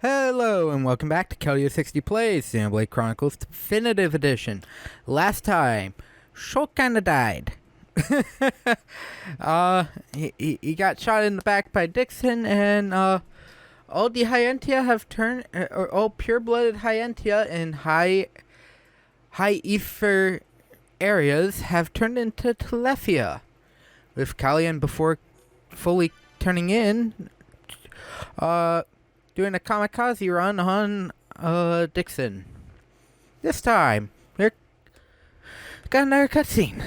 Hello and welcome back to Kelly60 Plays Xenoblade Chronicles Definitive Edition. Last time, Shulk kinda died. He got shot in the back by Dixon, and all the Hyentia have turned, or all pure-blooded Hyentia in high ether areas have turned into Telethia. With Kallian before fully turning in, doing a kamikaze run on Dixon. This time, we got another cutscene.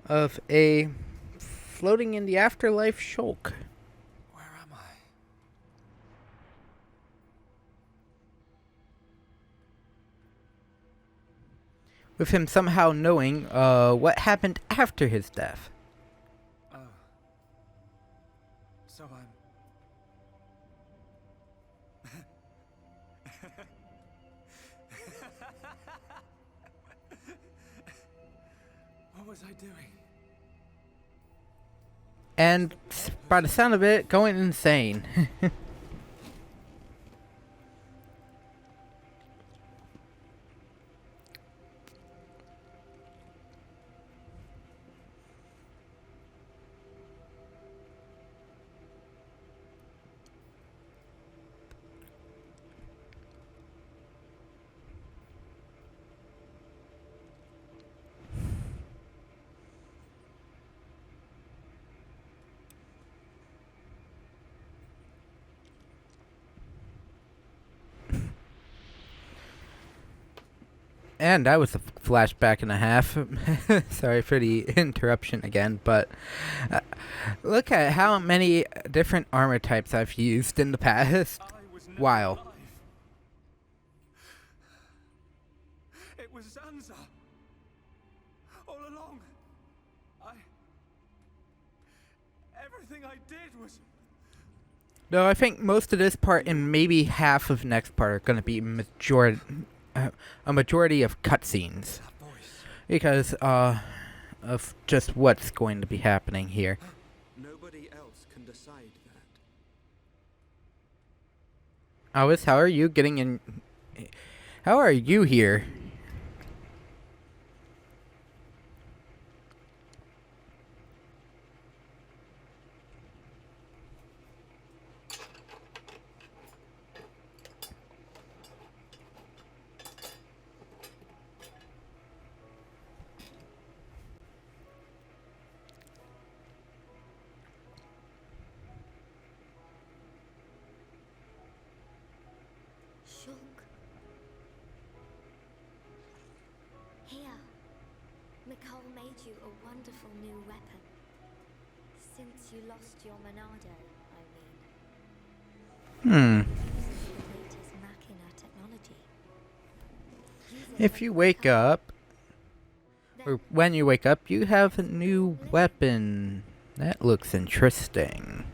Of a floating in the afterlife Shulk. Where am I? With him somehow knowing what happened after his death. Oh. So I'm... What was I doing? And by the sound of it, going insane. And that was a flashback and a half. Sorry for the interruption again, but look at how many different armor types I've used in the past while. It was Zanza. All along. Everything I did was... Though I think most of this part and maybe half of next part are going to be a majority of cutscenes, because of just what's going to be happening here. Nobody else can decide that. Alice, how are you getting in? How are you here? Shulk. Here. Nicole made you a wonderful new weapon. Since you lost your Monado, I mean. The latest Machina technology. If you wake up, or when you wake up, you have a new weapon. That looks interesting.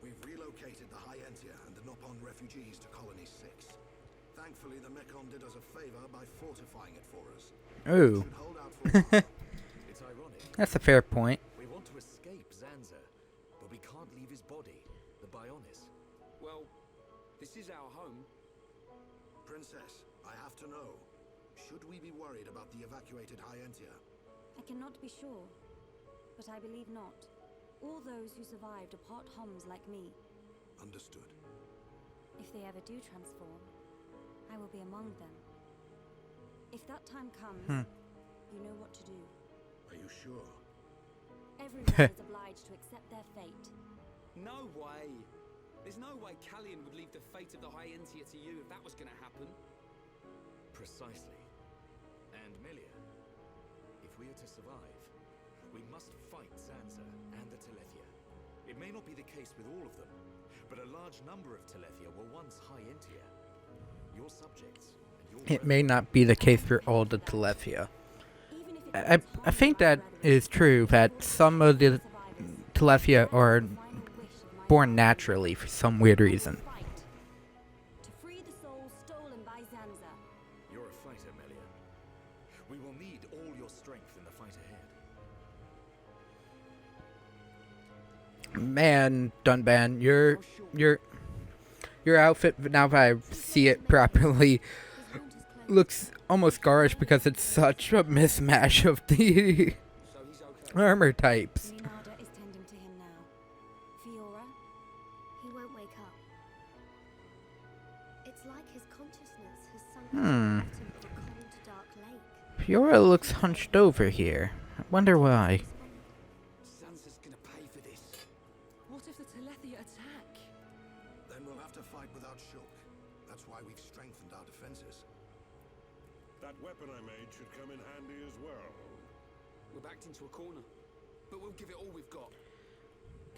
We've relocated the Hyentia and the Nopon refugees to Colony 6. Thankfully, the Mekon did us a favor by fortifying it for us. Oh. We should hold out for a while. It's ironic. That's a fair point. We want to escape Zanza, but we can't leave his body, the Bionis. Well, this is our home. Princess, I have to know. Should we be worried about the evacuated Hyentia? I cannot be sure, but I believe not. All those who survived are part Homs like me. Understood. If they ever do transform, I will be among them. If that time comes, you know what to do. Are you sure? Everyone is obliged to accept their fate. No way! There's no way Kallian would leave the fate of the Hyentia to you if that was going to happen. Precisely. And Melia, if we are to survive, we must fight Zanza and the Telethia. It may not be the case with all of them, but a large number of Telethia were once Hyentia. Your subjects and your... It may not be the case for all the Telethia. I think that is true, that some of the Telethia are born naturally for some weird reason. To free the soul stolen by Zanza. You're a fighter, Melia. We will need all your strength in the fight ahead. Man, Dunban, your outfit, now that I see it properly, His mount is closed. looks almost garish because it's such a mismatch of the So he's okay. armor types. Leonardo is tending to him now. Fiora? He won't wake up. It's like his consciousness has sunk Hmm. to the bottom of a cold, dark lake. Fiora looks hunched over here. I wonder why. Sansa's gonna pay for this. What if the Telethia attack? Then we'll have to fight without shock. That's why we've strengthened our defenses. That weapon I made should come in handy as well. We're backed into a corner, but we'll give it all we've got.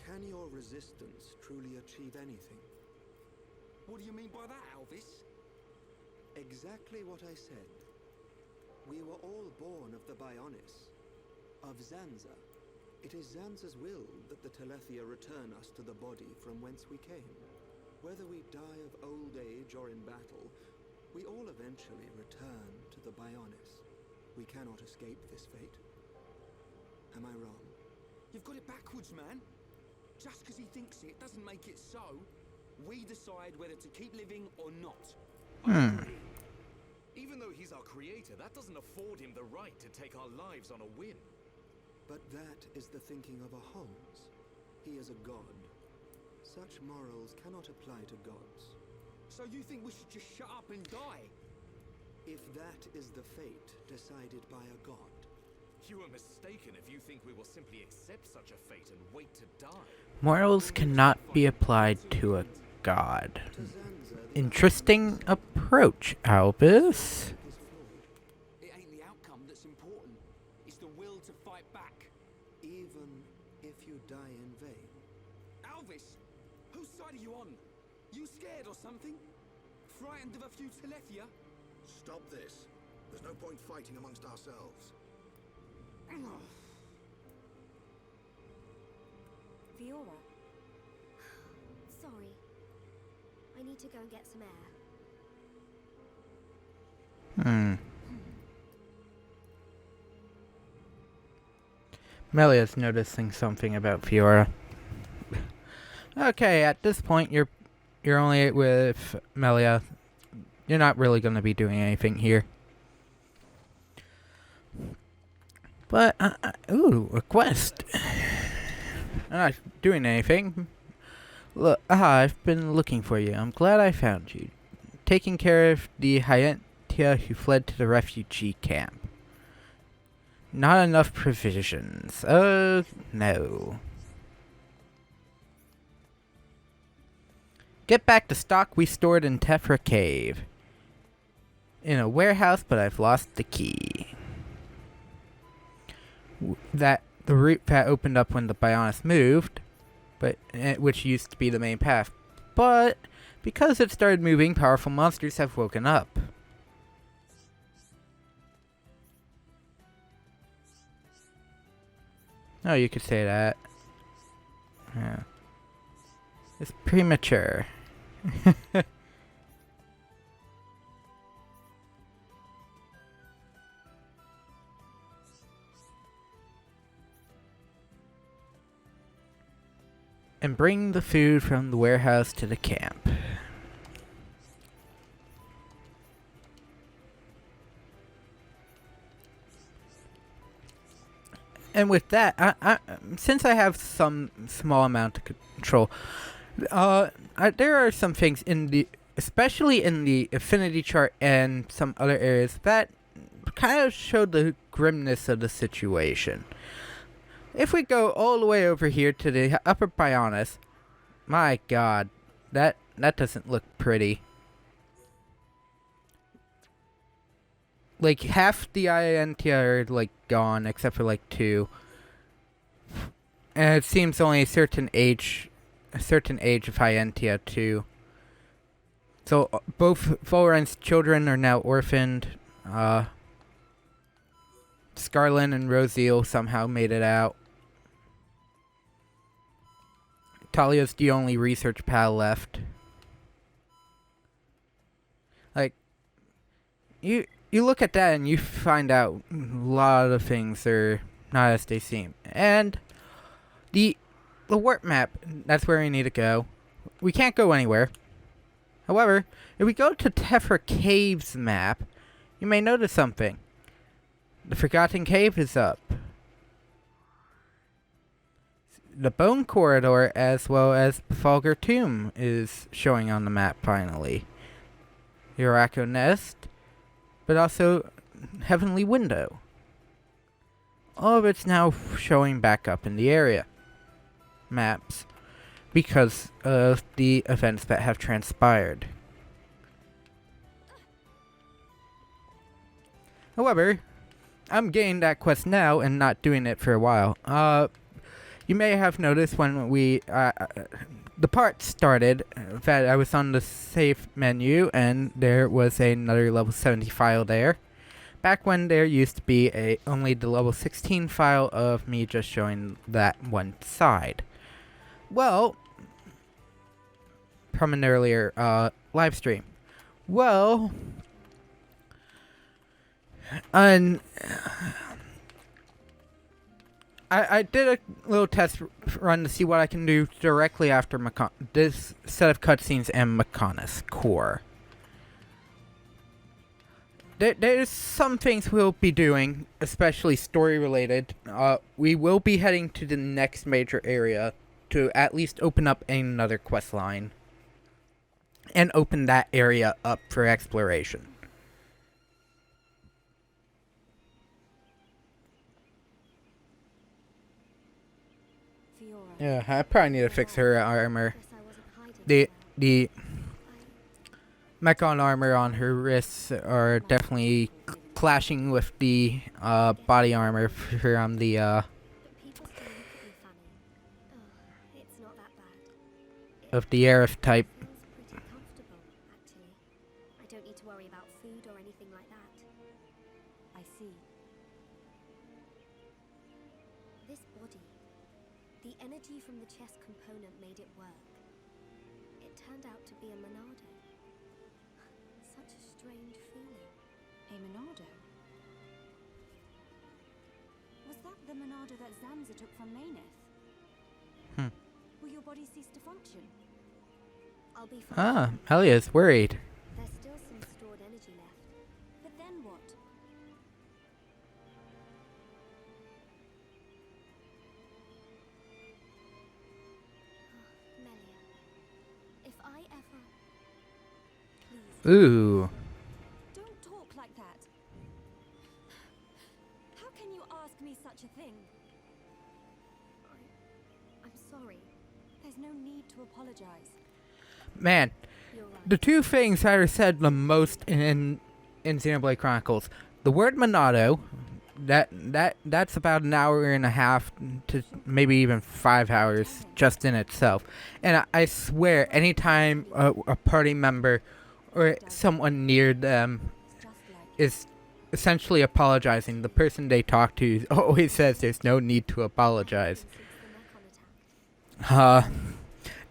Can your resistance truly achieve anything? What do you mean by that, Alvis? Exactly what I said. We were all born of the Bionis, of Zanza. It is Zanza's will that the Telethia return us to the body from whence we came. Whether we die of old age or in battle, we all eventually return to the Bionis. We cannot escape this fate. Am I wrong? You've got it backwards, man. Just because he thinks it doesn't make it so. We decide whether to keep living or not. Even though he's our creator, that doesn't afford him the right to take our lives on a whim. But that is the thinking of a Holmes. He is a god. Such morals cannot apply to gods. So you think we should just shut up and die? If that is the fate decided by a god, You are mistaken if you think we will simply accept such a fate and wait to die. Morals cannot be applied to a god. to Zanza the Interesting approach, Albus. is flawed. It ain't the outcome that's important. It's the will to fight back. Even if you die in vain. Alvis, whose side are you on? You scared or something? Frightened of a few Telethia? Stop this. There's no point fighting amongst ourselves. Fiora? Sorry. I need to go and get some air. Melia's noticing something about Fiora. Okay, at this point you're only with Melia. You're not really going to be doing anything here. But ooh, a quest. I'm not doing anything. Look, I've been looking for you. I'm glad I found you. Taking care of the Hyentia who fled to the refugee camp. Not enough provisions. Oh, no. Get back the stock we stored in Tephra Cave. In a warehouse, but I've lost the key. The route that opened up when the Bionis moved, but which used to be the main path. But because it started moving, powerful monsters have woken up. Oh, you could say that. Yeah. It's premature. And bring the food from the warehouse to the camp. And with that, since I have some small amount of control, there are some things especially in the affinity chart and some other areas that kind of show the grimness of the situation. If we go all the way over here to the upper Bionis, my god, that doesn't look pretty. Like, half the Hyentia are, like, gone, except for, like, 2. And it seems only a certain age of Hyentia, too. So, both Volren's children are now orphaned. Scarlin and Rosiel somehow made it out. Talia's the only research pal left. Like, you look at that and you find out a lot of things are not as they seem. And the warp map, that's where we need to go. We can't go anywhere. However, if we go to Tephra Cave's map, you may notice something. The Forgotten Cave is up. The Bone Corridor as well as Fulgur Tomb is showing on the map finally. Urako Nest, but also Heavenly Window. All of it's now showing back up in the area maps because of the events that have transpired. However, I'm getting that quest now and not doing it for a while. You may have noticed when we the part started that I was on the save menu and there was another level 70 file there. Back when there used to be only the level 16 file of me just showing that one side. Well, from an earlier live stream. Well, and I did a little test run to see what I can do directly after this set of cutscenes and Mechonis Core. There's some things we'll be doing, especially story related. We will be heading to the next major area to at least open up another quest line. And open that area up for exploration. Yeah, I probably need to fix her armor. The Mechon armor on her wrists are definitely clashing with the body armor from the But people still look at you funny. Oh, it's not that bad. of the Aerith type. Feels pretty comfortable, actually. I don't need to worry about food or anything like that. I see. This body, the energy from the chest component made it work. It turned out to be a Monado. Such a strange feeling. A Monado? Was that the Monado that Zanza took from Maynith? Will your body cease to function? I'll be fine. Ah, Helia's worried. There's still some stored energy left. But then what? Melia, if I ever... Please, Ooh. Don't talk like that. How can you ask me such a thing? I'm sorry. There's no need to apologize. Man, You're right. the two things that are said the most in Xenoblade Chronicles, the word Monado, that's about an hour and a half to maybe even 5 hours just in itself. And I swear, anytime a party member or someone near them Just like is essentially apologizing, the person they talk to always says there's no need to apologize. Since the Mechon attack.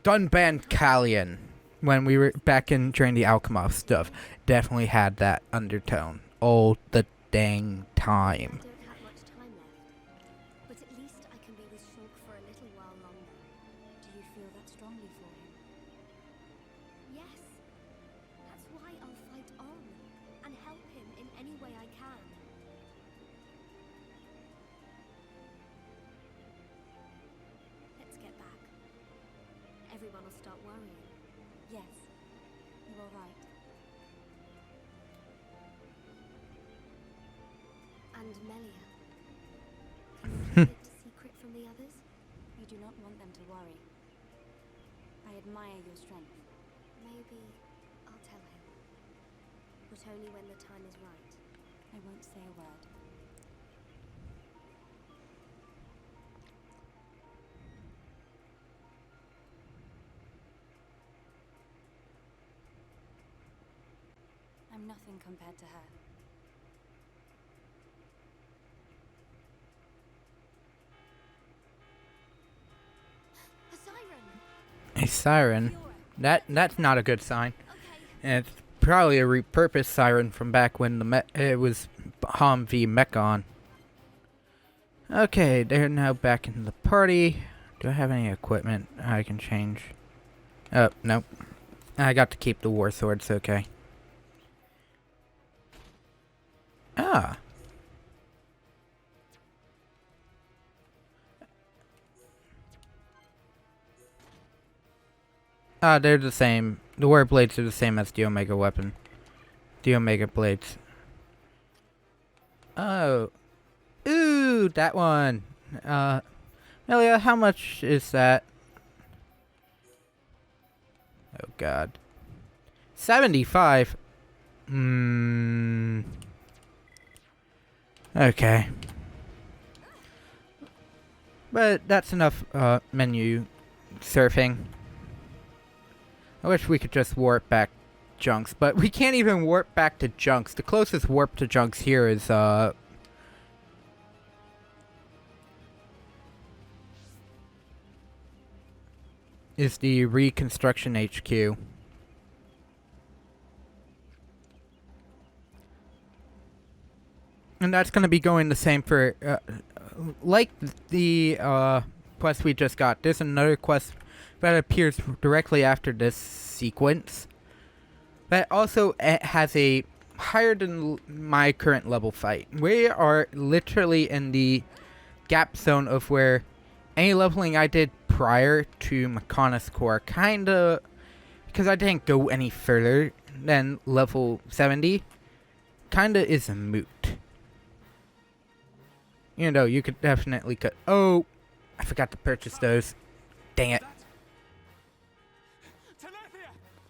Dunban Callion, when we were back in during the Alchemov stuff, definitely had that undertone all the dang time. I don't have much time left. But at least I can be with Shulk for a little while longer. Do you feel that strongly for him? Yes. That's why I'll fight on and help him in any way I can. Let's get back. Everyone will start worrying. Yes. You are right. And Melia. Can you keep it secret from the others? You do not want them to worry. I admire your strength. Maybe I'll tell him. But only when the time is right. I won't say a word. I'm nothing compared to her. A siren! A siren. Fiora. That's not a good sign. Okay. And it's probably a repurposed siren from back when it was Hom v Mechon. Okay, they're now back in the party. Do I have any equipment I can change? Oh, nope. I got to keep the war swords, okay. Ah. Ah, they're the same. The war blades are the same as the Omega weapon. The Omega blades. Oh. Ooh, that one. Melia, how much is that? Oh god. 75. Okay. But that's enough menu surfing. I wish we could just warp back Junks, but we can't even warp back to Junks. The closest warp to Junks here is the Reconstruction HQ. And that's going to be going the same for, like the quest we just got. There's another quest that appears directly after this sequence that also has a higher than my current level fight. We are literally in the gap zone of where any leveling I did prior to Mechonis Core kinda, because I didn't go any further than level 70, kinda is a moot. You know, you could definitely cut. Oh, I forgot to purchase those. Dang it.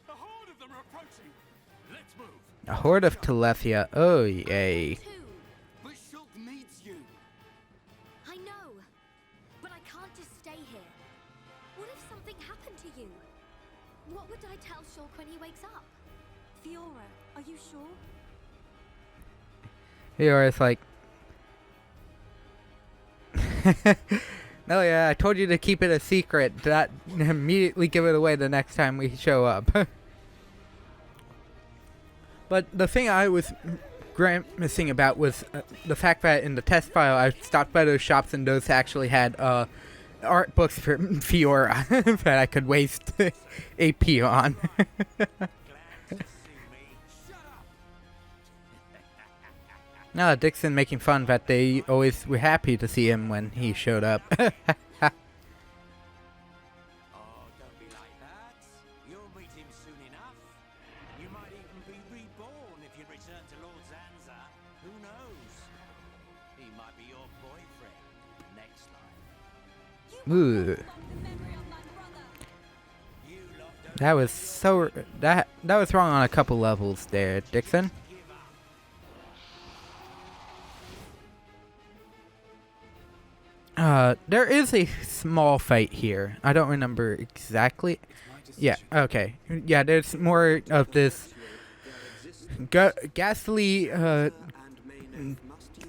A horde of them are approaching. Let's move. A horde of Telethia. Oh, yay. Too. But Shulk needs you. I know, but I can't just stay here. What if something happened to you? What would I tell Shulk when he wakes up? Fiora, are you sure? Here it's like, no, yeah, I told you to keep it a secret. Not immediately give it away the next time we show up. But the thing I was grimacing about was the fact that in the test file I stopped by those shops and those actually had art books for Fiora that I could waste AP on. No, Dixon making fun that they always were happy to see him when he showed up. Oh, don't be like that. You'll meet him soon enough. You might even be reborn if you return to Lord Zanza. Who knows? He might be your boyfriend next life. Ooh. That was so that was wrong on a couple levels there, Dixon. There is a small fight here. I don't remember exactly. Yeah, okay. Yeah, there's more of this ghastly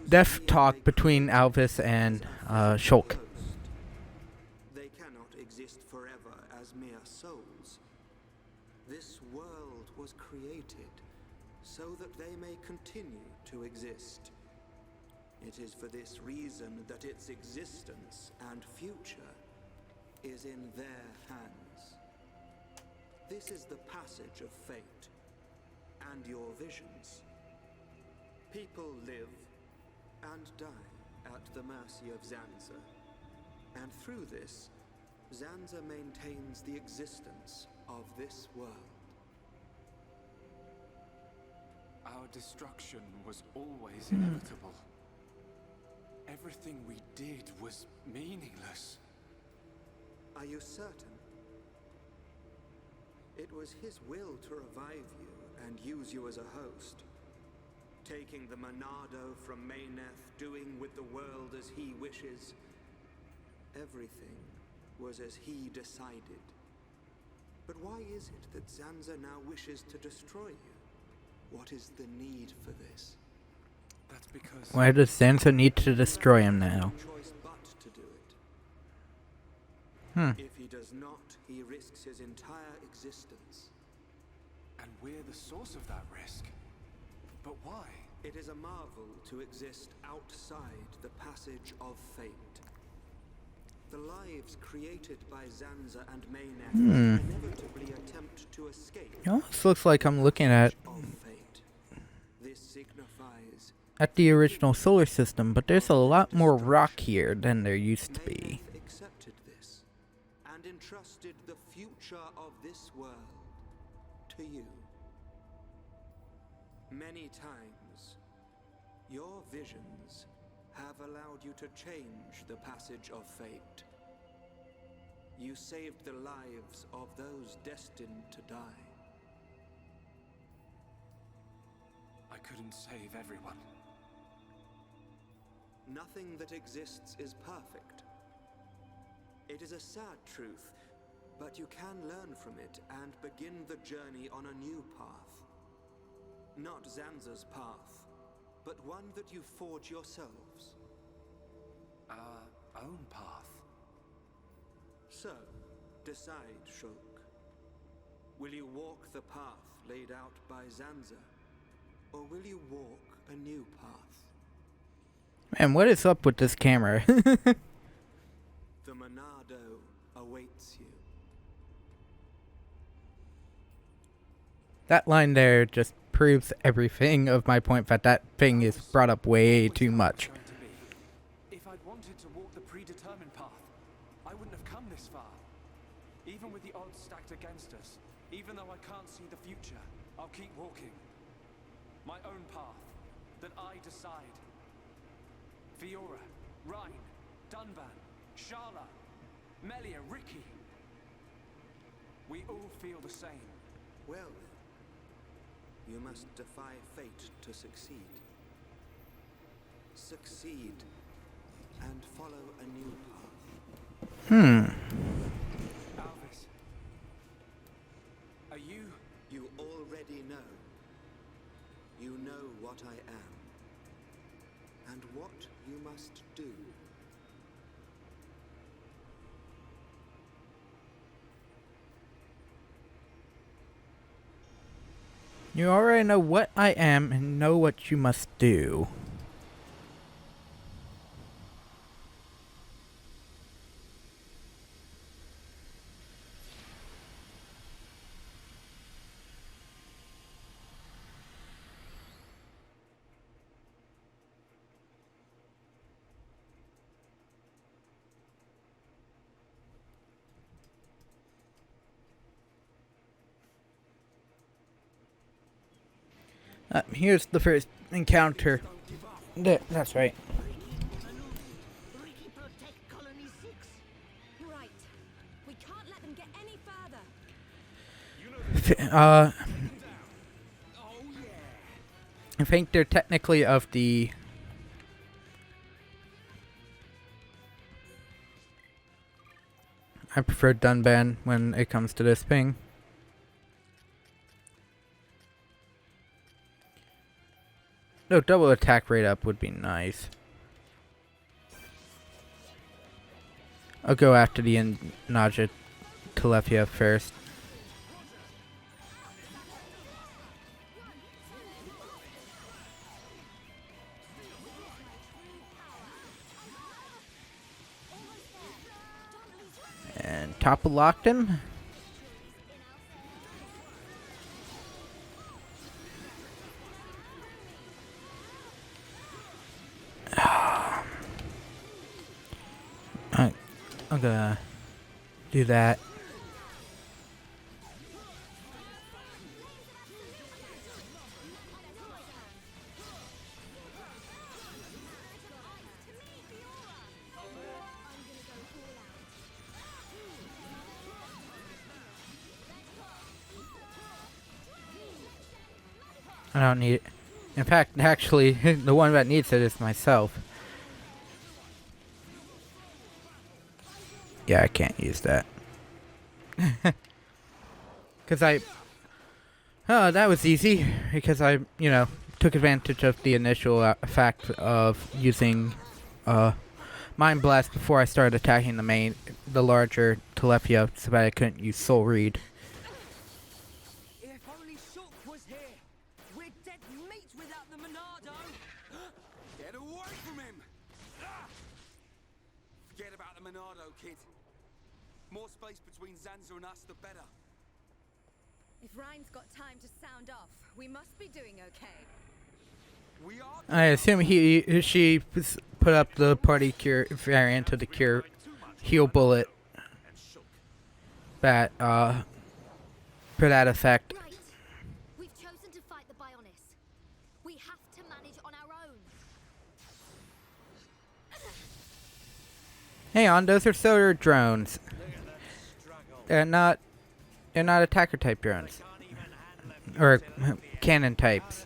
death talk between Alvis and Shulk. They cannot exist forever as mere souls. This world was created so that they may continue to exist. It is for this reason that its existence and future is in their hands. This is the passage of fate and your visions. People live and die at the mercy of Zanza. And through this, Zanza maintains the existence of this world. Our destruction was always inevitable. Everything we did was meaningless. Are you certain? It was his will to revive you and use you as a host. Taking the Monado from Mayneth, doing with the world as he wishes. Everything was as he decided. But why is it that Zanza now wishes to destroy you? What is the need for this? That's because Why does Zanza need to destroy him now? Choice but to do it. If he does not, he risks his entire existence. And we're the source of that risk. But why? It is a marvel to exist outside the passage of fate. The lives created by Zanza and Mayneth inevitably attempt to escape It almost looks like I'm looking at of fate. This signifies the original solar system, but there's a lot more rock here than there used to be. Mayneth accepted this and entrusted the future of this world to you. Many times, your visions have allowed you to change the passage of fate. You saved the lives of those destined to die. I couldn't save everyone. Nothing that exists is perfect. It is a sad truth, but you can learn from it and begin the journey on a new path. Not Zanza's path, but one that you forge yourselves. Our own path. So, decide, Shulk. Will you walk the path laid out by Zanza, or will you walk a new path? Man, what is up with this camera? The Monado awaits you. That line there just proves everything of my point that that thing is brought up way too much. Going to be. If I'd wanted to walk the predetermined path, I wouldn't have come this far. Even with the odds stacked against us, even though I can't see the future, I'll keep walking. My own path, that I decide. Fiora, Rhine, Dunban, Sharla, Melia, Ricky. We all feel the same. Well, you must defy fate to succeed. Succeed and follow a new path. Alvis, are you? You already know. You know what I am. And what you must do. You already know what I am and know what you must do. Here's the first encounter. That's right. Ricky protect Colony 6. Right. We can't let them get any further. I think they're technically of the... I prefer Dunban when it comes to this thing. No, double attack rate up would be nice. I'll go after the Naja Telethia first. And Topple locked him. I'm gonna do that. I don't need it. In fact, actually, the one that needs it is myself. Yeah, I can't use that. Because oh, that was easy. Because I, took advantage of the initial fact of using Mind Blast before I started attacking the larger Telethia, so that I couldn't use Soul Read. If only Monado, kid. More space between Zanza and us, the better. If Ryan's got time to sound off, we must be doing okay. We are. I assume she put up the party cure variant of the cure heal bullet that for that effect. Right. We've chosen to fight the Bionis. We have to manage on our own. Hang on, those are solar drones. They're not attacker type drones. Or cannon types.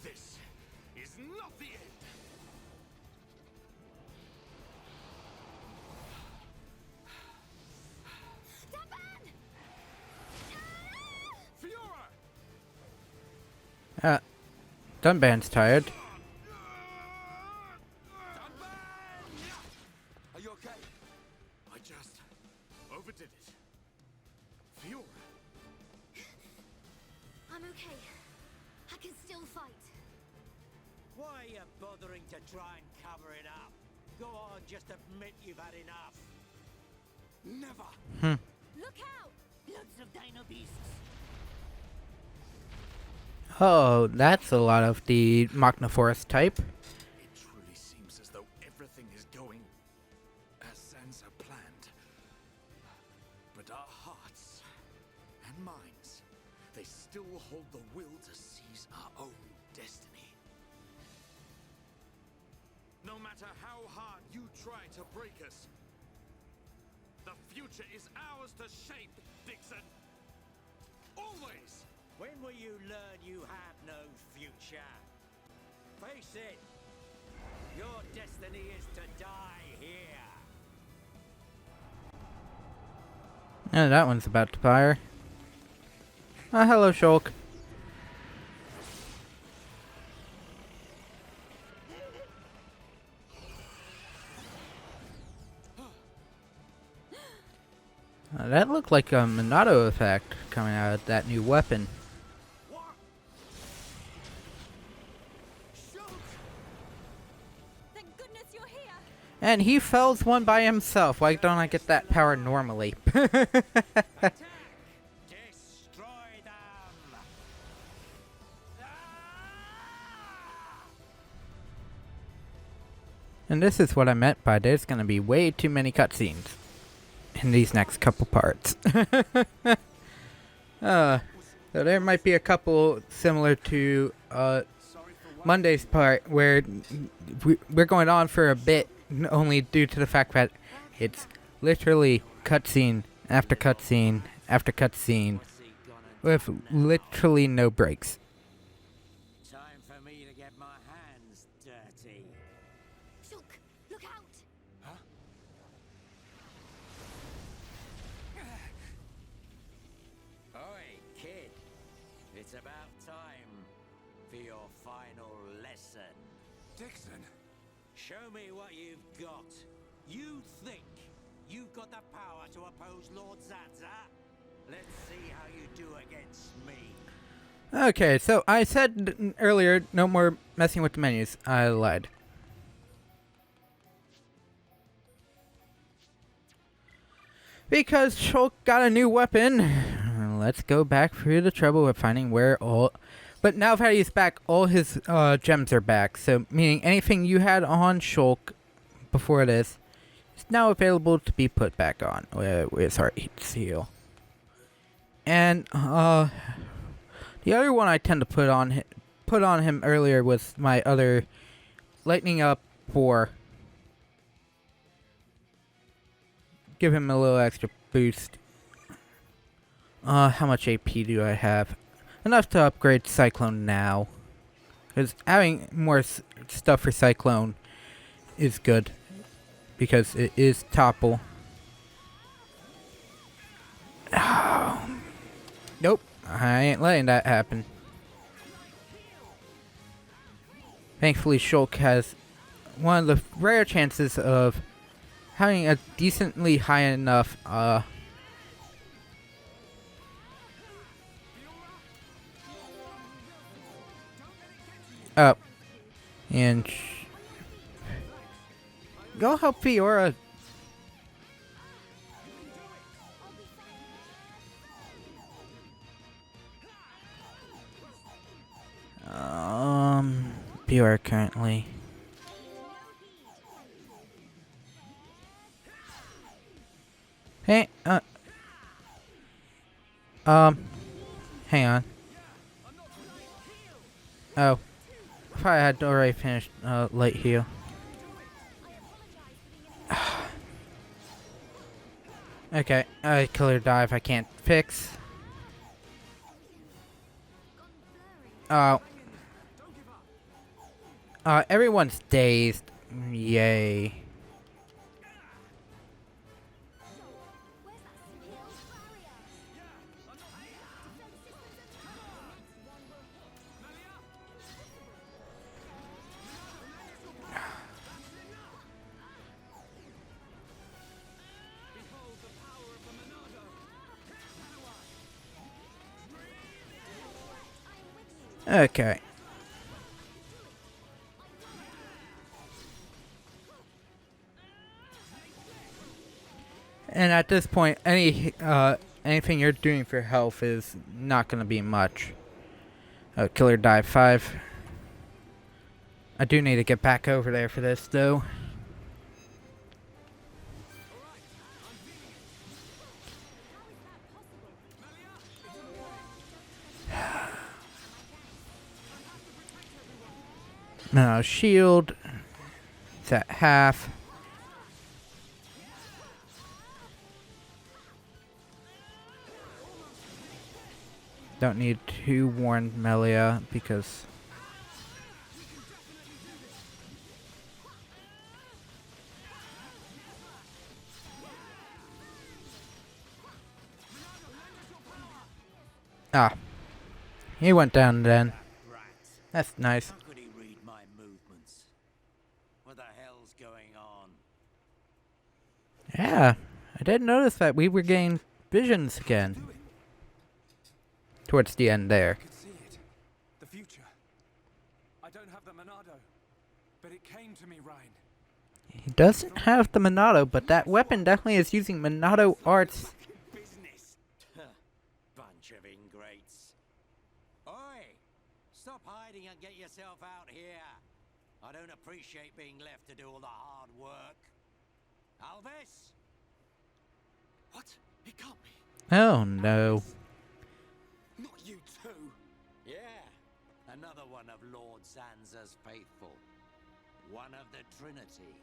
This is not the end. Fiora! Dunban's tired. Are you okay? I just overdid it. Fiora! I'm okay. I can still fight. Why are you bothering to try and cover it up? Go on, just admit you've had enough. Never. Look out! Loads of dino beasts. Oh, that's a lot of the Machna Forest type. It truly seems as though everything is going as Zanza planned. But our hearts and minds, they still hold the will to seize our own destiny. No matter how hard you try to break us, the future is ours to shape, Dixon. Always! When will you learn you have no future? Face it, your destiny is to die here. Oh, that one's about to fire. Oh, hello, Shulk. That looked like a Monado effect coming out of that new weapon. Thank goodness you're here! And he fells one by himself. Why don't I get that power normally? Attack! Destroy them! And this is what I meant by there's gonna be way too many cutscenes in these next couple parts. So there might be a couple similar to Monday's part where we're going on for a bit only due to the fact that it's literally cutscene after cutscene after cutscene with literally no breaks. Time for me to get my hands dirty. Shulk, look out! Oi, kid. It's about time for your final lesson. Dixon. Show me what you've got. You think you've got the power to oppose Lord Zanza? Let's see how you do against me. Okay, so I said earlier no more messing with the menus. I lied. Because Shulk got a new weapon, let's go back through the trouble of finding where all... But now that he's back, all his gems are back. So, meaning anything you had on Shulk before this is now available to be put back on. Where's our heat seal? And, the other one I tend to put on him earlier was my other Lightning Up 4. Give him a little extra boost. How much AP do I have? Enough to upgrade Cyclone now. Because having more stuff for Cyclone is good. Because it is topple. Oh. Nope. I ain't letting that happen. Thankfully, Shulk has one of the rare chances of having a decently high enough, And go help Fiora. Fiora currently. Hey, hang on. Oh, I thought I had already finished, light heal. Okay, killer dive I can't fix. Oh. Everyone's dazed. Yay. Okay. And at this point, anything you're doing for health is not gonna be much. Killer dive 5. I do need to get back over there for this though. Now shield. It's at half. Don't need to warn Melia because he went down then. That's nice. How could he read my movements? What the hell's going on? Yeah, I did notice that we were getting visions again. Towards the end there. I could see it. The future. I don't have the Monado, but it came to me, Rhine. He doesn't have the Monado, but that weapon definitely is using Monado arts. Business. Bunch of ingrates. Oi! Stop hiding and get yourself out here. I don't appreciate being left to do all the hard work. Alvis? What? It can't be. Oh no. Not you too. Yeah. Another one of Lord Zanza's faithful. One of the Trinity.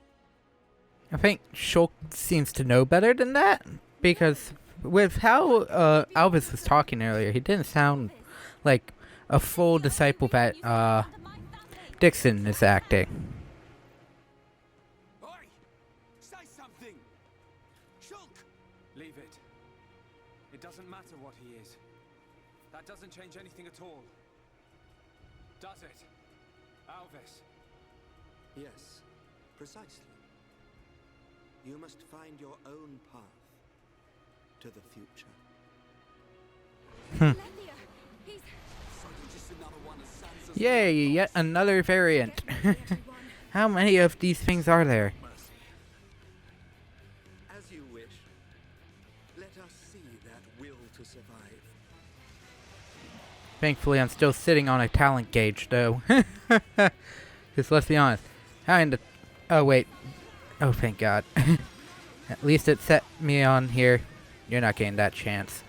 I think Shulk seems to know better than that, because with how Alvis was talking earlier, he didn't sound like a full disciple that Dixon is acting. Oi! Say something! Shulk! Leave it. It doesn't matter what he is. That doesn't change anything at all. Does it? Alvis? Yes, precisely. You must find your own path to the future. Yay, yet another variant. How many of these things are there? As you wish. Let us see that will to survive. Thankfully, I'm still sitting on a talent gauge, though. Because let's be honest, having to... Oh, wait. Oh, thank God. At least it set me on here. You're not getting that chance.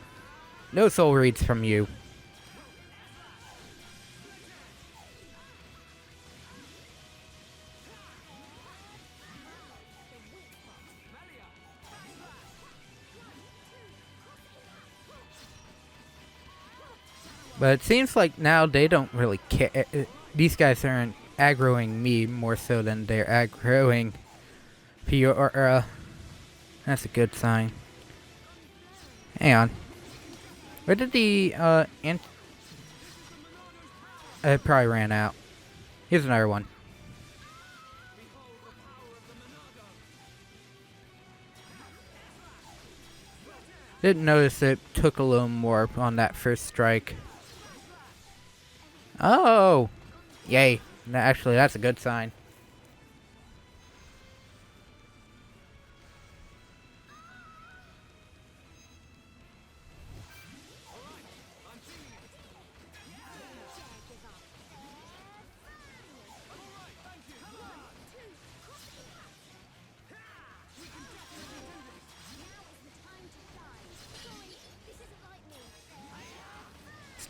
No soul reads from you. But it seems like now they don't really care. These guys aren't aggroing me more so than they're aggroing Fiora. That's a good sign. Hang on. Where did the, it probably ran out. Here's another one. Didn't notice it took a little more on that first strike. Oh! Yay. Actually, that's a good sign.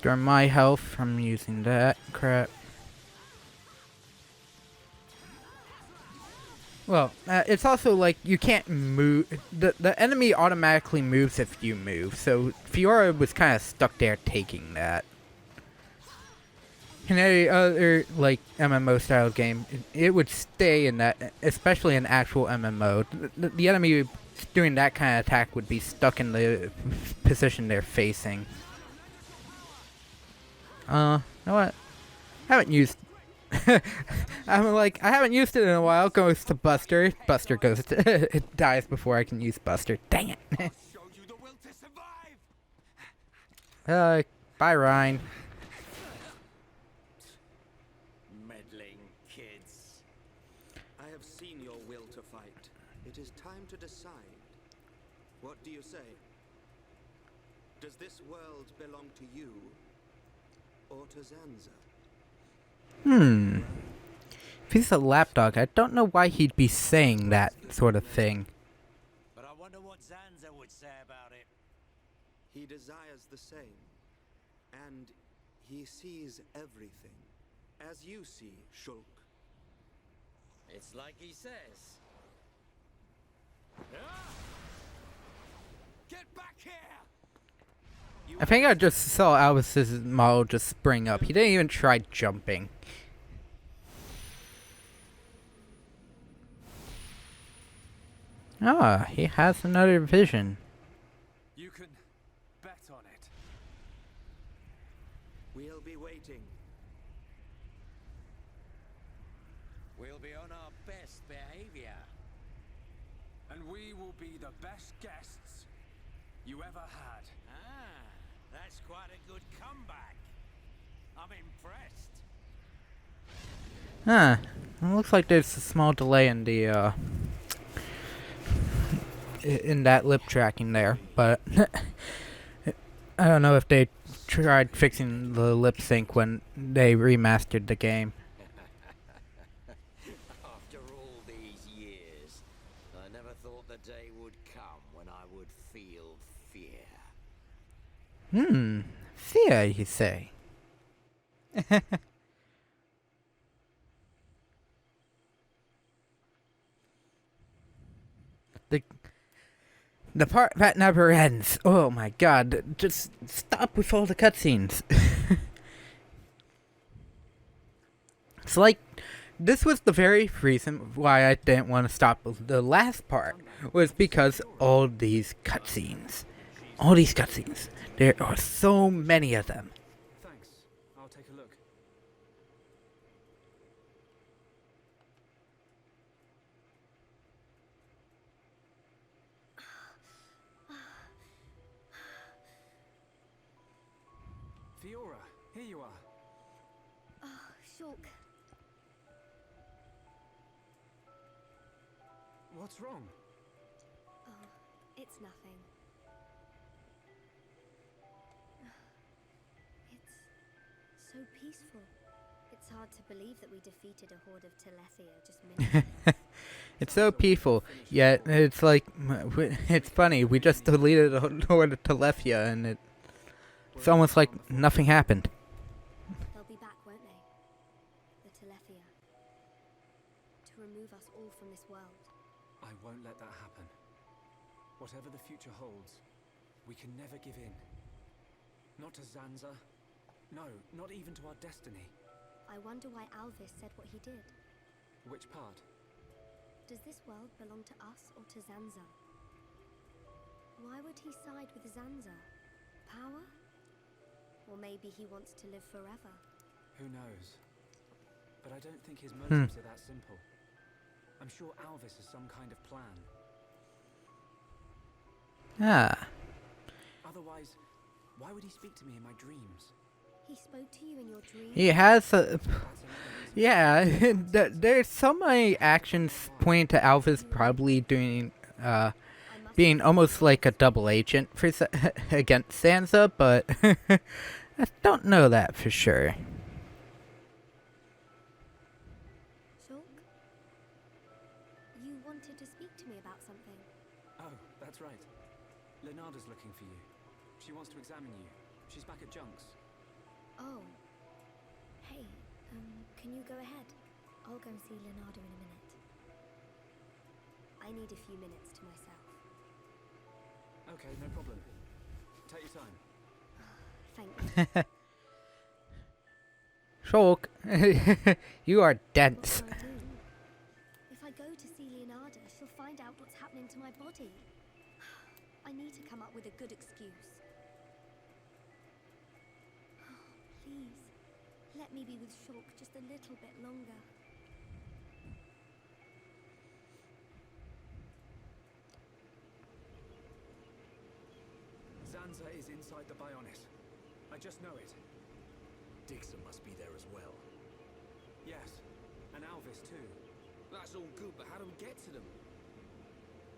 Restore my health from using that crap. Well, it's also like you can't move. The enemy automatically moves if you move, so Fiora was kind of stuck there taking that. In any other like MMO style game, it would stay in that, especially in actual MMO. The enemy doing that kind of attack would be stuck in the position they're facing. You know what? I haven't used. I'm like, I haven't used it in a while. Goes to Buster. Buster goes to it dies before I can use Buster. Dang it. Show you the will to survive. Bye, Ryan. Meddling kids. I have seen your will to fight. It is time to decide. What do you say? Does this world belong to you or to Zanza? If he's a lapdog, I don't know why he'd be saying that sort of thing. But I wonder what Zanza would say about it. He desires the same, and he sees everything, as you see, Shulk. It's like he says. Get back here! I think I just saw Albus's model just spring up. He didn't even try jumping. Ah, he has another vision. You can bet on it. We'll be waiting. We'll be on our best behavior. And we will be the best guests you ever had. Ah, that's quite a good comeback. I'm impressed. Huh. It looks like there's a small delay in the, in that lip tracking there, but I don't know if they tried fixing the lip sync when they remastered the game. After all these years, I never thought the day would come when I would feel fear. Fear, you say? The part that never ends. Oh my god, just stop with all the cutscenes. It's like, this was the very reason why I didn't want to stop the last part, was because all these cutscenes. All these cutscenes. There are so many of them. Thanks. I'll take a look. Fiora, here you are. Oh, Shulk. What's wrong? Oh, it's nothing. It's so peaceful. It's hard to believe that we defeated a horde of Telethia just minutes ago. It's so peaceful, yet it's like, it's funny, we just deleted a horde of Telethia and it's almost like nothing happened. They'll be back, won't they? The Telethia. To remove us all from this world. I won't let that happen. Whatever the future holds, we can never give in. Not to Zanza. No, not even to our destiny. I wonder why Alvis said what he did. Which part? Does this world belong to us or to Zanza? Why would he side with Zanza? Power? Or maybe he wants to live forever? Who knows? But I don't think his motives are that simple. I'm sure Alvis has some kind of plan. Ah. Otherwise, why would he speak to me in my dreams? He spoke to you in your dreams? He has a... Yeah, there's so many actions pointing to Alvis probably doing, being almost like a double agent for against Sansa, but I don't know that for sure. Shulk? You wanted to speak to me about something. Oh, that's right. Leonarda's looking for you. She wants to examine you. She's back at Junk's. Oh. Hey, can you go ahead? I'll go and see Leonardo in a minute. I need a few minutes to myself. Okay, no problem. Take your time. Thank you. Shulk, you are dense. What will I do? If I go to see Leonardo, she'll find out what's happening to my body. I need to come up with a good excuse. Please, let me be with Shulk just a little bit longer. Zanza is inside the Bionis. I just know it. Dixon must be there as well. Yes, and Alvis too. That's all good, but how do we get to them?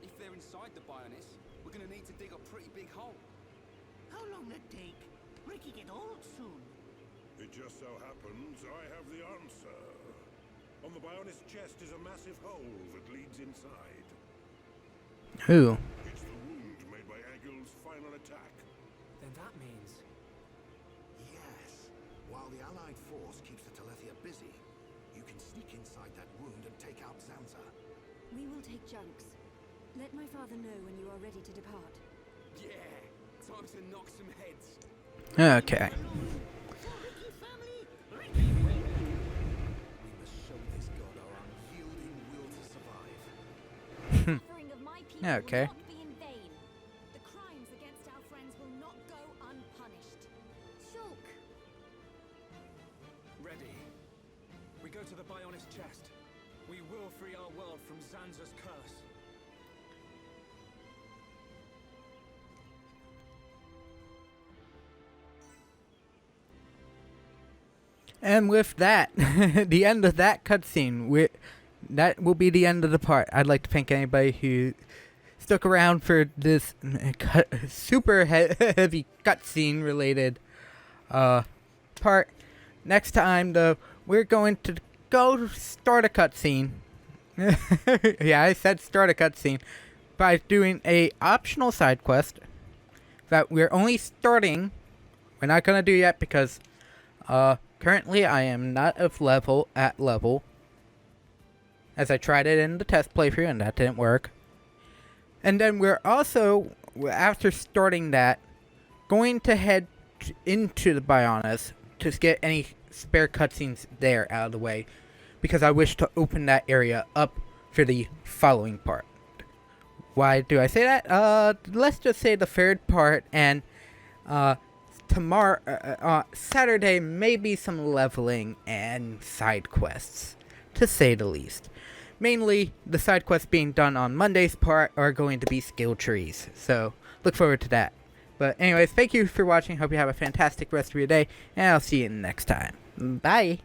If they're inside the Bionis, we're gonna need to dig a pretty big hole. How long will it take? Ricky get old soon. It just so happens I have the answer. On the Bionis chest is a massive hole that leads inside. Who? It's the wound made by Agil's final attack. Then that means... Yes. While the Allied force keeps the Telethia busy, you can sneak inside that wound and take out Zanza. We will take Junk's. Let my father know when you are ready to depart. Yeah, time to knock some heads. Okay. We must show this god our unyielding will to survive. Suffering of my people Okay. will not be in vain. The crimes against our friends will not go unpunished. Shulk! Ready. We go to the Bionis chest. We will free our world from Zanza's curse. And with that, the end of that cutscene, that will be the end of the part. I'd like to thank anybody who stuck around for this super heavy cutscene related part. Next time, though, we're going to go start a cutscene. Yeah, I said start a cutscene by doing a optional side quest that we're only starting. We're not gonna do yet because currently I am not of level as I tried it in the test playthrough and that didn't work. And then we're also, after starting that, going to head into the Bionis to get any spare cutscenes there out of the way, because I wish to open that area up for the following part. Why do I say that? Let's just say the third part, and tomorrow, Saturday, maybe some leveling and side quests, to say the least. Mainly, the side quests being done on Monday's part are going to be skill trees, so look forward to that. But anyways, thank you for watching. Hope you have a fantastic rest of your day, and I'll see you next time. Bye!